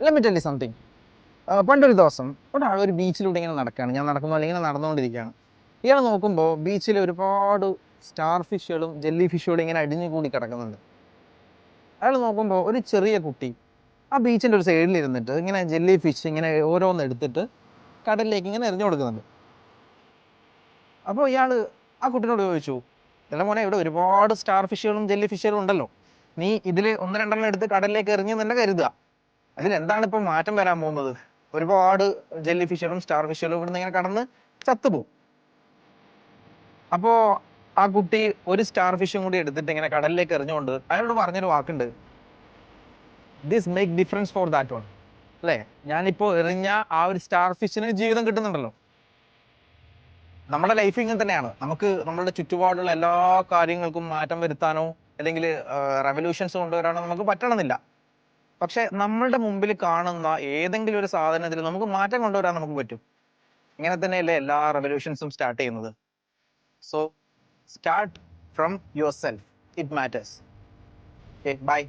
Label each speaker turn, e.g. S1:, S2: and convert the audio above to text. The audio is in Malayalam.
S1: Let me tell you something. പണ്ടൊരു ദിവസം ഒരാൾ ഒരു ബീച്ചിലൂടെ ഇങ്ങനെ നടക്കുകയാണ്. ഞാൻ നടക്കുമ്പോൾ അല്ലെങ്കിൽ ഇങ്ങനെ നടന്നുകൊണ്ടിരിക്കുകയാണ്. ഇയാൾ നോക്കുമ്പോൾ ബീച്ചിൽ ഒരുപാട് സ്റ്റാർ ഫിഷുകളും ജെല്ലി ഫിഷുകളും ഇങ്ങനെ അടിഞ്ഞു കൂടി കിടക്കുന്നുണ്ട്. അയാൾ നോക്കുമ്പോൾ ഒരു ചെറിയ കുട്ടി ആ ബീച്ചിൻ്റെ ഒരു സൈഡിൽ ഇരുന്നിട്ട് ഇങ്ങനെ ജെല്ലി ഫിഷ് ഇങ്ങനെ ഓരോന്ന് എടുത്തിട്ട് കടലിലേക്ക് ഇങ്ങനെ എറിഞ്ഞു കൊടുക്കുന്നുണ്ട്. അപ്പോൾ ഇയാൾ ആ കുട്ടീനോട് ചോദിച്ചു, "അല്ല മോനെ, ഇവിടെ ഒരുപാട് സ്റ്റാർ ഫിഷുകളും ജെല്ലി ഫിഷുകളും ഉണ്ടല്ലോ. നീ ഇതിൽ ഒന്ന് രണ്ടെണ്ണം എടുത്ത് കടലിലേക്ക് എറിഞ്ഞു തന്നെ കരുതുക. അതിലെന്താണ് ഇപ്പം മാറ്റം വരാൻ പോകുന്നത്? ഒരുപാട് ജെല്ലി ഫിഷുകളും സ്റ്റാർ ഫിഷുകളും ഇവിടുന്ന് ഇങ്ങനെ കടന്ന് ചത്തുപോകും." അപ്പോൾ ആ കുട്ടി ഒരു സ്റ്റാർ ഫിഷും കൂടി എടുത്തിട്ട് ഇങ്ങനെ കടലിലേക്ക് എറിഞ്ഞുകൊണ്ട് അയാളോട് പറഞ്ഞൊരു വാക്കുണ്ട്, "this make difference for that one." അല്ലേ? ഞാനിപ്പോൾ എറിഞ്ഞ ആ ഒരു സ്റ്റാർ ഫിഷിന് ജീവിതം കിട്ടുന്നുണ്ടല്ലോ. നമ്മുടെ ലൈഫ് ഇങ്ങനെ തന്നെയാണ്. നമുക്ക് നമ്മളുടെ ചുറ്റുപാടുള്ള എല്ലാ കാര്യങ്ങൾക്കും മാറ്റം വരുത്താനോ അല്ലെങ്കിൽ റെവല്യൂഷൻസ് കൊണ്ടുവരാനോ നമുക്ക് പറ്റണമെന്നില്ല. പക്ഷെ നമ്മളുടെ മുമ്പിൽ കാണുന്ന ഏതെങ്കിലും ഒരു സാധനത്തിൽ നമുക്ക് മാറ്റം കൊണ്ടുവരാൻ നമുക്ക് പറ്റും. ഇങ്ങനെ തന്നെയല്ലേ എല്ലാ റെവല്യൂഷൻസും സ്റ്റാർട്ട് ചെയ്യുന്നത്. So start from yourself. It matters. Okay, by.